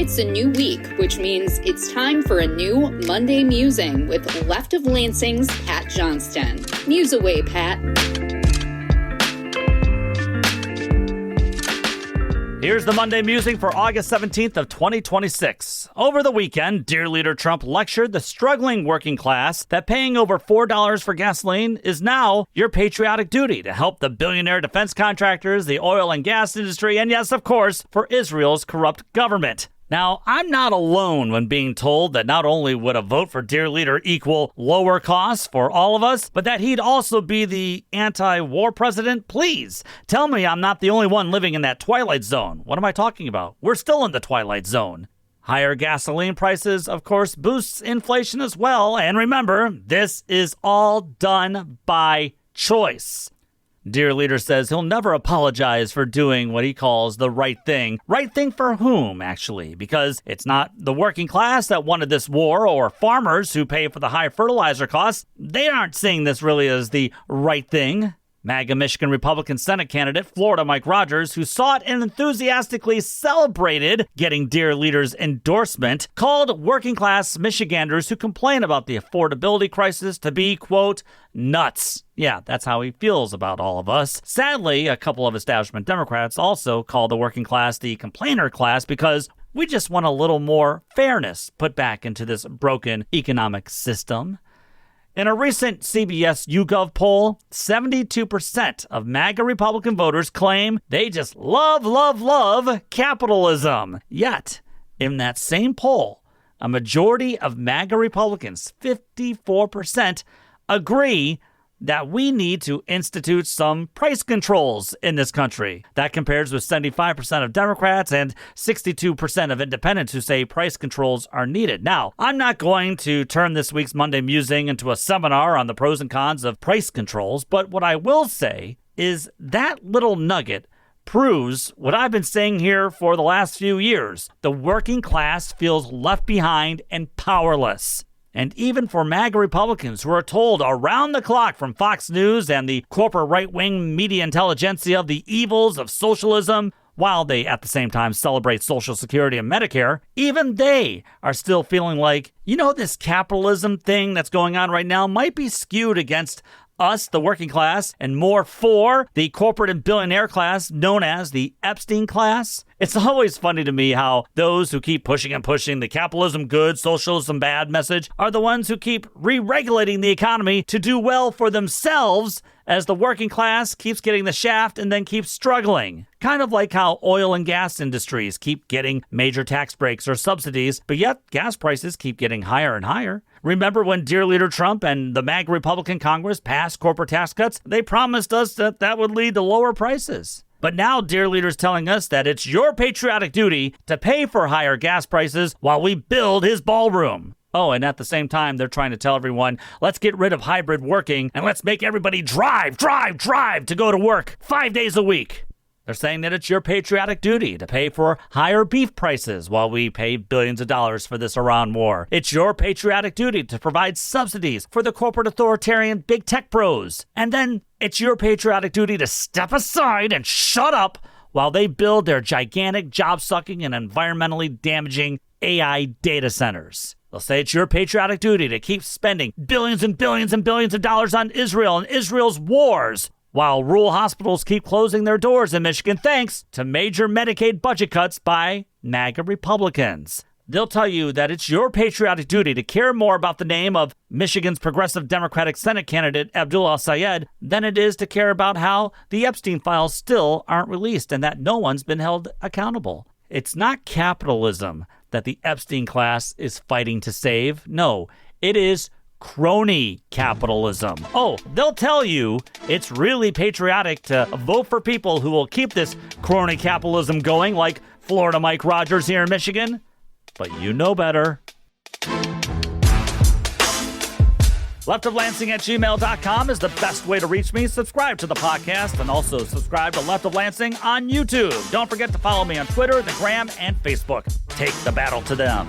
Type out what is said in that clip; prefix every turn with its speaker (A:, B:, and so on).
A: It's a new week, which means it's time for a new Monday Musing with Left of Lansing's Pat Johnston. Muse away, Pat.
B: Here's the Monday Musing for August 17th of 2026. Over the weekend, Dear Leader Trump lectured the struggling working class that paying over $4 for gasoline is now your patriotic duty to help the billionaire defense contractors, the oil and gas industry, and yes, of course, for Israel's corrupt government. Now, I'm not alone when being told that not only would a vote for Dear Leader equal lower costs for all of us, but that he'd also be the anti-war president. Please, tell me I'm not the only one living in that twilight zone. What am I talking about? We're still in the twilight zone. Higher gasoline prices, of course, boosts inflation as well. And remember, this is all done by choice. Dear Leader says he'll never apologize for doing what he calls the right thing. Right thing for whom, actually? Because it's not the working class that wanted this war or farmers who pay for the high fertilizer costs. They aren't seeing this really as the right thing. MAGA Michigan Republican Senate candidate Florida Mike Rogers, who saw it and enthusiastically celebrated getting Dear Leader's endorsement, called working class Michiganders who complain about the affordability crisis to be, quote, nuts. Yeah, that's how he feels about all of us. Sadly, a couple of establishment Democrats also call the working class the complainer class because we just want a little more fairness put back into this broken economic system. In a recent CBS YouGov poll, 72% of MAGA Republican voters claim they just love capitalism. Yet, in that same poll, a majority of MAGA Republicans, 54%, agree that we need to institute some price controls in this country. That compares with 75% of Democrats and 62% of independents who say price controls are needed. Now, I'm not going to turn this week's Monday Musing into a seminar on the pros and cons of price controls, but what I will say is that little nugget proves what I've been saying here for the last few years. The working class feels left behind and powerless. And even for MAGA Republicans who are told around the clock from Fox News and the corporate right-wing media intelligentsia of the evils of socialism, while they at the same time celebrate Social Security and Medicare, even they are still feeling like, this capitalism thing that's going on right now might be skewed against us, the working class, and more for the corporate and billionaire class known as the Epstein Class. It's always funny to me how those who keep pushing and pushing the capitalism good, socialism bad message are the ones who keep re-regulating the economy to do well for themselves as the working class keeps getting the shaft and then keeps struggling. Kind of like how oil and gas industries keep getting major tax breaks or subsidies, but yet gas prices keep getting higher and higher. Remember when Dear Leader Trump and the MAGA Republican Congress passed corporate tax cuts? They promised us that would lead to lower prices. But now Dear Leader's telling us that it's your patriotic duty to pay for higher gas prices while we build his ballroom. Oh, and at the same time, they're trying to tell everyone, let's get rid of hybrid working and let's make everybody drive to go to work 5 days a week. They're saying that it's your patriotic duty to pay for higher beef prices while we pay billions of dollars for this Iran war. It's your patriotic duty to provide subsidies for the corporate authoritarian big tech bros. And then it's your patriotic duty to step aside and shut up while they build their gigantic job-sucking and environmentally damaging AI data centers. They'll say it's your patriotic duty to keep spending billions and billions and billions of dollars on Israel and Israel's wars, while rural hospitals keep closing their doors in Michigan thanks to major Medicaid budget cuts by MAGA Republicans. They'll tell you that it's your patriotic duty to care more about the name of Michigan's progressive Democratic Senate candidate Abdullah Syed than it is to care about how the Epstein files still aren't released and that no one's been held accountable. It's not capitalism that the Epstein class is fighting to save. No, it is crony capitalism. Oh, they'll tell you it's really patriotic to vote for people who will keep this crony capitalism going, like Florida Mike Rogers here in Michigan. But you know better. leftoflansing@gmail.com is the best way to reach me. Subscribe to the podcast and also subscribe to Left of Lansing on YouTube. Don't forget to follow me on Twitter, the Gram, and Facebook. Take the battle to them.